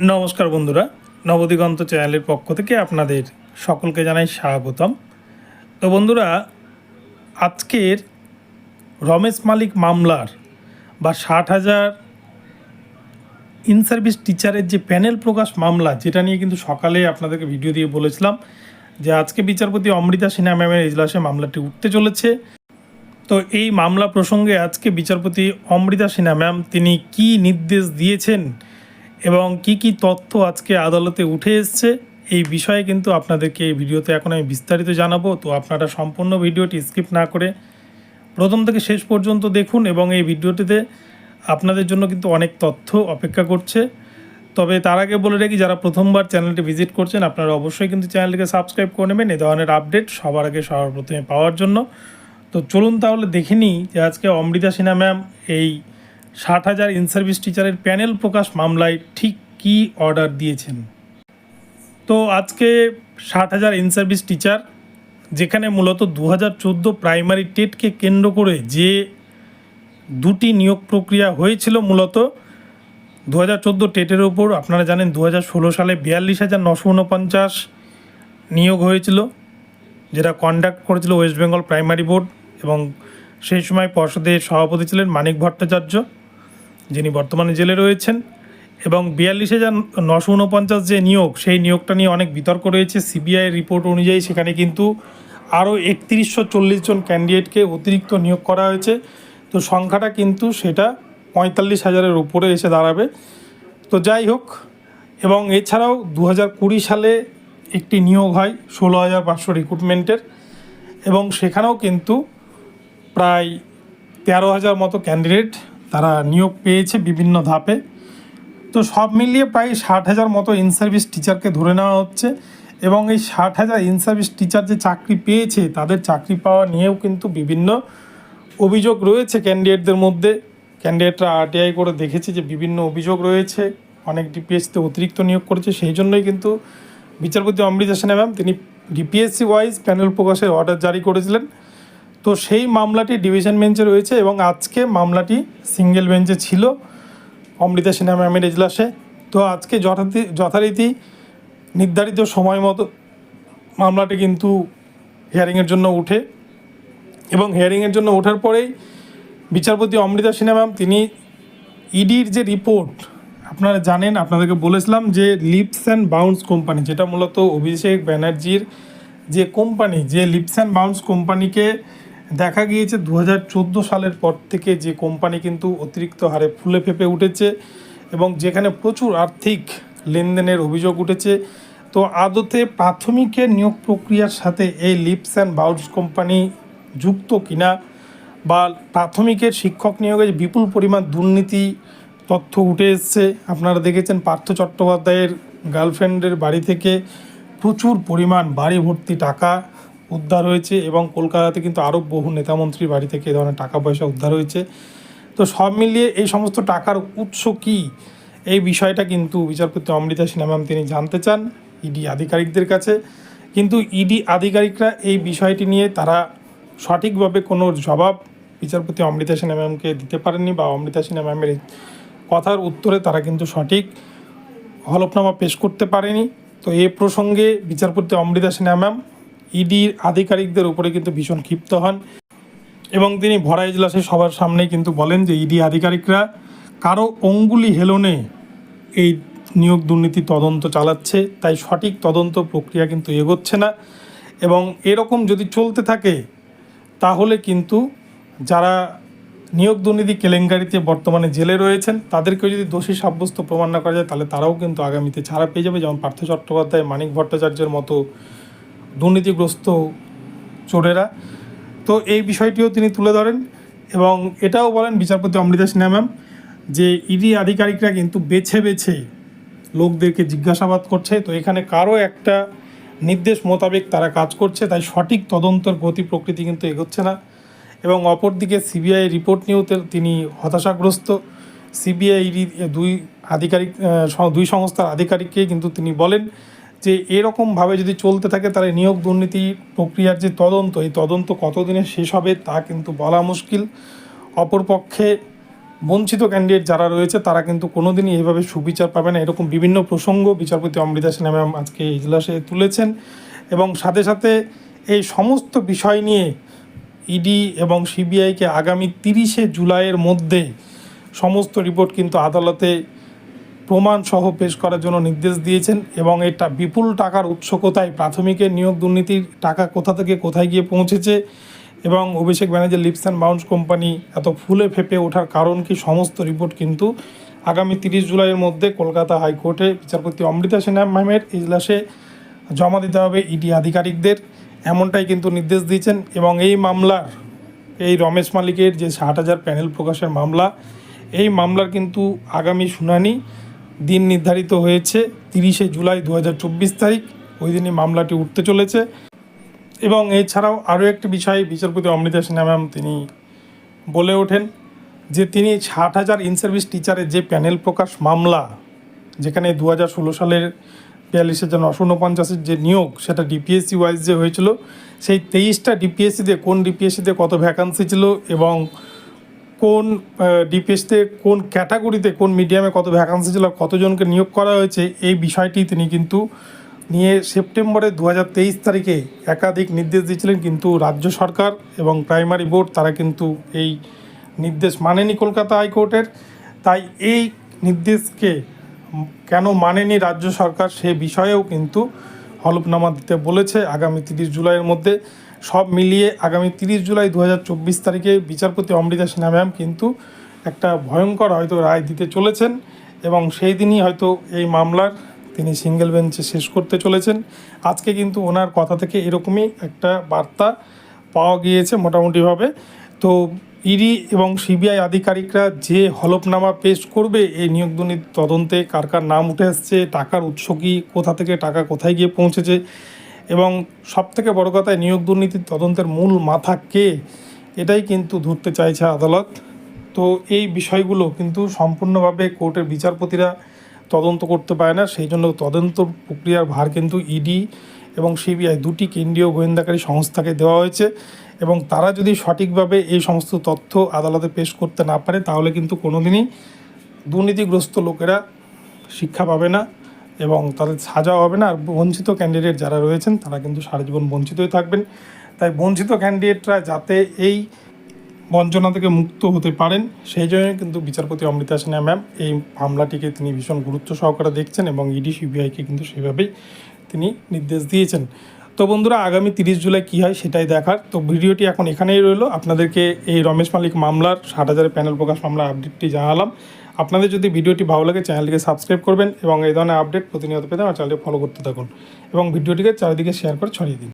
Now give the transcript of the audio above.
নমস্কার বন্ধুরা, নবদিগন্ত চ্যানেলের পক্ষ থেকে আপনাদের সকলকে জানাই স্বাগতম। তো বন্ধুরা, আজকের রমেশ মালিক মামলার বা 60,000 ইন সার্ভিস টিচারের যে প্যানেল প্রকাশ মামলা, যেটা নিয়ে কিন্তু সকালে আপনাদেরকে ভিডিও দিয়ে বলেছিলাম যে আজকে বিচারপতি অমৃতা সিনহা ম্যামের এজলাসে মামলাটি উঠতে চলেছে। তো এই মামলা প্রসঙ্গে আজকে বিচারপতি অমৃতা সিনহা ম্যাম তিনি কী নির্দেশ দিয়েছেন এবং কি কি তথ্য আজকে আদালতে উঠে এসছে, এই বিষয়ে কিন্তু আপনাদেরকে এই ভিডিওতে এখন আমি বিস্তারিত জানাবো। তো আপনারা সম্পূর্ণ ভিডিওটি স্কিপ না করে প্রথম থেকে শেষ পর্যন্ত দেখুন এবং এই ভিডিওটিতে আপনাদের জন্য কিন্তু অনেক তথ্য অপেক্ষা করছে। তবে তার আগে বলে রাখি, যারা প্রথমবার চ্যানেলটি ভিজিট করছেন আপনারা অবশ্যই কিন্তু চ্যানেলটিকে সাবস্ক্রাইব করে নেবেন এই ধরনের আপডেট সবার আগে সবার প্রথমে পাওয়ার জন্য। তো চলুন তাহলে দেখে নিই যে আজকে অমৃতা সিনহা ম্যাম এই 60,000 ইন সার্ভিস টিচারের প্যানেল প্রকাশ মামলায় ঠিক কী অর্ডার দিয়েছেন। তো আজকে 60,000 ইন সার্ভিস টিচার, যেখানে মূলত 2014 প্রাইমারি টেটকে কেন্দ্র করে যে দুটি নিয়োগ প্রক্রিয়া হয়েছিল, মূলত 2014 টেটের ওপর আপনারা জানেন 2016 সালে 42,949 নিয়োগ হয়েছিল, যেটা কন্ডাক্ট করেছিল ওয়েস্ট বেঙ্গল প্রাইমারি বোর্ড, এবং সেই সময় পর্ষদের সভাপতি ছিলেন মানিক ভট্টাচার্য, যিনি বর্তমানে জেলে রয়েছেন। এবং 42,949 যে নিয়োগ, সেই নিয়োগটা নিয়ে অনেক বিতর্ক রয়েছে। সিবিআইয়ের রিপোর্ট অনুযায়ী সেখানে কিন্তু আরও 3140 জন ক্যান্ডিডেটকে অতিরিক্ত নিয়োগ করা হয়েছে। তো সংখ্যাটা কিন্তু সেটা 45,000-এর উপরে এসে দাঁড়াবে। তো যাই হোক, এবং এছাড়াও 2020 সালে একটি নিয়োগ হয় 16,500 রিক্রুটমেন্টের, এবং সেখানেও কিন্তু প্রায় 13,000 মতো ক্যান্ডিডেট তারা নিয়োগ পেয়েছে বিভিন্ন ধাপে। তো সব মিলিয়ে প্রায় 60,000 মতো ইন সার্ভিস টিচারকে ধরে নেওয়া হচ্ছে, এবং এই 60,000 ইন সার্ভিস টিচার যে চাকরি পেয়েছে তাদের চাকরি পাওয়া নিয়েও কিন্তু বিভিন্ন অভিযোগ রয়েছে ক্যান্ডিডেটদের মধ্যে। ক্যান্ডিডেটরা আরটিআই করে দেখেছে যে বিভিন্ন অভিযোগ রয়েছে, অনেক ডিপিএসসিতে অতিরিক্ত নিয়োগ করেছে। সেই জন্যই কিন্তু বিচারপতি অমৃতা সিনহা ম্যাম তিনি ডিপিএসসি ওয়াইজ প্যানেল প্রকাশের অর্ডার জারি করেছিলেন। তো সেই মামলাটি ডিভিশন বেঞ্চে রয়েছে এবং আজকে মামলাটি সিঙ্গেল বেঞ্চে ছিল অমৃতা সিনহা ম্যামের এজলাসে। তো আজকে যথারীতি নির্ধারিত সময় মতো মামলাটি কিন্তু হিয়ারিংয়ের জন্য উঠে, এবং হিয়ারিংয়ের জন্য ওঠার পরেই বিচারপতি অমৃতা সিনহা ম্যাম তিনি ইডির যে রিপোর্ট, আপনারা জানেন আপনাদেরকে বলেছিলাম যে লিপস অ্যান্ড বাউন্স কোম্পানি, যেটা মূলত অভিষেক ব্যানার্জির যে কোম্পানি, যে লিপস অ্যান্ড বাউন্স কোম্পানিকে দেখা গিয়েছে 2014 সালের পর থেকে যে কোম্পানি কিন্তু অতিরিক্ত হারে ফুলে ফেঁপে উঠেছে এবং যেখানে প্রচুর আর্থিক লেনদেনের অভিযোগ উঠেছে। তো আদতে প্রাথমিকের নিয়োগ প্রক্রিয়ার সাথে এই লিপস অ্যান্ড বাউন্স কোম্পানি যুক্ত কিনা, বা প্রাথমিকের শিক্ষক নিয়োগে বিপুল পরিমাণ দুর্নীতি তথ্য উঠে এসছে। আপনারা দেখেছেন পার্থ চট্টোপাধ্যায়ের গার্লফ্রেন্ডের বাড়ি থেকে প্রচুর পরিমাণ বাড়ি ভর্তি টাকা উদ্ধার হয়েছে, এবং কলকাতাতে কিন্তু আরও বহু নেতামন্ত্রীর বাড়ি থেকে এ ধরনের টাকা পয়সা উদ্ধার হয়েছে। তো সব মিলিয়ে এই সমস্ত টাকার উৎস কী, এই বিষয়টা কিন্তু বিচারপতি অমৃতা সিনহা ম্যাম তিনি জানতে চান ইডি আধিকারিকদের কাছে। কিন্তু ইডি আধিকারিকরা এই বিষয়টি নিয়ে তারা সঠিকভাবে কোনো জবাব বিচারপতি অমৃতা সিনহা ম্যামকে দিতে পারেননি, বা অমৃতা সিনহা ম্যামের কথার উত্তরে তারা কিন্তু সঠিক হলফনামা পেশ করতে পারেনি। তো এ প্রসঙ্গে বিচারপতি অমৃতা সিনহা ম্যাম ইডির আধিকারিকদের উপরে কিন্তু ভীষণ ক্ষিপ্ত হন, এবং তিনি ভরা এজলাসে সবার সামনেই কিন্তু বলেন যে ইডি আধিকারিকরা কারো অঙ্গুলি হেলনে এই নিয়োগ দুর্নীতি তদন্ত চালাচ্ছে, তাই সঠিক তদন্ত প্রক্রিয়া কিন্তু এগোচ্ছে না, এবং এরকম যদি চলতে থাকে তাহলে কিন্তু যারা নিয়োগ দুর্নীতি কেলেঙ্কারিতে বর্তমানে জেলে রয়েছেন তাদেরকেও যদি দোষী সাব্যস্ত প্রমাণ না করা যায় তাহলে তারাও কিন্তু আগামীতে ছাড়া পেয়ে যাবে, যেমন পার্থ চট্টোপাধ্যায়, মানিক ভট্টাচার্যের মতো দুর্নীতিগ্রস্ত চোরেরা। তো এই বিষয়টিও তিনি তুলে ধরেন, এবং এটাও বলেন বিচারপতি অমৃতা সিনহা ম্যাম যে ইডি আধিকারিকরা কিন্তু বেছে বেছে লোকদেরকে জিজ্ঞাসাবাদ করছে। তো এখানে কারো একটা নির্দেশ মোতাবেক তারা কাজ করছে, তাই সঠিক তদন্তের গতি প্রকৃতি কিন্তু এগোচ্ছে না। এবং অপরদিকে সিবিআই রিপোর্ট নিয়েও তিনি হতাশাগ্রস্ত। সিবিআই দুই সংস্থার আধিকারিককে কিন্তু তিনি বলেন যে এরকমভাবে যদি চলতে থাকে তাহলে নিয়োগ দুর্নীতি প্রক্রিয়ার যে তদন্ত, এই তদন্ত কতদিনে শেষ হবে তা কিন্তু বলা মুশকিল। অপরপক্ষে বঞ্চিত ক্যান্ডিডেট যারা রয়েছে তারা কিন্তু কোনোদিনই এইভাবে সুবিচার পাবে না। এরকম বিভিন্ন প্রসঙ্গ বিচারপতি অমৃতা সিনহা ম্যাম আজকে ইজলাসে তুলেছেন এবং সাথে সাথে এই সমস্ত বিষয় নিয়ে ইডি এবং সিবিআইকে আগামী 30শে জুলাইয়ের মধ্যে সমস্ত রিপোর্ট কিন্তু আদালতে প্রমাণসহ পেশ করার জন্য নির্দেশ দিয়েছেন এবং এটা বিপুল টাকার উৎস কোথায়, প্রাথমিকের নিয়োগ দুর্নীতির টাকা কোথা থেকে কোথায় গিয়ে পৌঁছেছে এবং অভিষেক ব্যানার্জির লিপস অ্যান্ড বাউন্স কোম্পানি এত ফুলে ফেপে ওঠার কারণ কি, সমস্ত রিপোর্ট কিন্তু আগামী 30 জুলাইয়ের মধ্যে কলকাতা হাইকোর্টে বিচারপতি অমৃতা সিনহা ম্যামের ইজলাসে জমা দিতে হবে ইডি আধিকারিকদের, এমনটাই কিন্তু নির্দেশ দিয়েছেন। এবং এই মামলার, এই রমেশ মালিকের যে 60,000 প্যানেল প্রকাশের মামলা, এই মামলার কিন্তু আগামী শুনানি দিন নির্ধারিত হয়েছে 30শে জুলাই 2024 তারিখ, ওই দিনই মামলাটি উঠতে চলেছে। এবং এছাড়াও আরও একটি বিষয় বিচারপতি অমৃতা সিনহা ম্যাম তিনি বলে ওঠেন যে তিনি 60,000 ইন সার্ভিস টিচারের যে প্যানেল প্রকাশ মামলা, যেখানে 2016 সালের 42,949 যে নিয়োগ, সেটা ডিপিএসসি ওয়াইজ যে হয়েছিল, সেই 23টা ডিপিএসসিতে কোন ডিপিএসসিতে কত ভ্যাকান্সি ছিল এবং কোন ডিপিএসসিতে কোন ক্যাটাগরিতে কোন মিডিয়ামে কত ভ্যাকান্সি ছিল, কতজনকে নিয়োগ করা হয়েছে, এই বিষয়টি তিনি কিন্তু নিয়ে সেপ্টেম্বরের 2023 তারিখে একাধিক নির্দেশ দিয়েছিলেন। কিন্তু রাজ্য সরকার এবং প্রাইমারি বোর্ড তারা কিন্তু এই নির্দেশ মানেনি কলকাতা হাইকোর্টের। তাই এই নির্দেশকে কেন মানেনি রাজ্য সরকার, সে বিষয়েও কিন্তু হলফনামা দিতে বলেছে আগামী 30 জুলাইয়ের মধ্যে। সব মিলিয়ে আগামী 30 জুলাই 2024 তারিখে বিচারপতি অমৃতা সিনহা ম্যাম কিন্তু একটা ভয়ঙ্কর হয়তো রায় দিতে চলেছেন এবং সেই দিনই হয়তো এই মামলার তিনি সিঙ্গেল বেঞ্চে শেষ করতে চলেছেন। আজকে কিন্তু ওনার কথা থেকে এরকমই একটা বার্তা পাওয়া গিয়েছে মোটামুটিভাবে। তো ইডি এবং সিবিআই আধিকারিকরা যে হলফনামা পেশ করবে এই নিয়োগ দুর্নীতি তদন্তে, কার কার নাম উঠে আসছে, টাকার উৎস কী, কোথা থেকে টাকা কোথায় গিয়ে পৌঁছেছে এবং সবথেকে বড় কথা নিয়োগ দুর্নীতির তদন্তের মূল মাথা কে, এটাই কিন্তু ধরতে চাইছে আদালত। তো এই বিষয়গুলো কিন্তু সম্পূর্ণভাবে কোর্টের বিচারপতিরা তদন্ত করতে পারে না, সেই জন্য তদন্ত প্রক্রিয়ার ভার কিন্তু ইডি এবং সিবিআই দুটি কেন্দ্রীয় গোয়েন্দাকারী সংস্থাকে দেওয়া হয়েছে এবং তারা যদি সঠিকভাবে এই সমস্ত তথ্য আদালতে পেশ করতে না পারে তাহলে কিন্তু কোনোদিনই দুর্নীতিগ্রস্ত লোকেরা শিক্ষা পাবে না এবং তাদের সাজা হবে না। আর বঞ্চিত ক্যান্ডিডেট যারা রয়েছেন তারা কিন্তু সারা জীবন বঞ্চিতই থাকবেন। তাই বঞ্চিত ক্যান্ডিডেটরা যাতে এই বঞ্চনা থেকে মুক্ত হতে পারেন সেই জন্য কিন্তু বিচারপতি অমৃতা সিনহা ম্যাম এই মামলাটিকে তিনি ভীষণ গুরুত্ব সহকারে দেখছেন এবং ইডি সিবিআইকে কিন্তু সেভাবেই তিনি নির্দেশ দিয়েছেন। তো বন্ধুরা, আগামী 30 জুলাই কী হয় সেটাই দেখার। তো ভিডিওটি এখন এখানেই রইলো। আপনাদেরকে এই রমেশ মালিক মামলার 60,000 প্যানেল প্রকাশ মামলার আপডেটটি জানালাম। আপনাদের যদি ভিডিওটি ভালো লাগে চ্যানেলটিকে সাবস্ক্রাইব করবেন এবং এই ধরনের আপডেট প্রতিনিয়ত পেতে আমার চ্যানেলটি ফলো করতে থাকুন এবং ভিডিওটিকে চারিদিকে শেয়ার করে ছড়িয়ে দিন।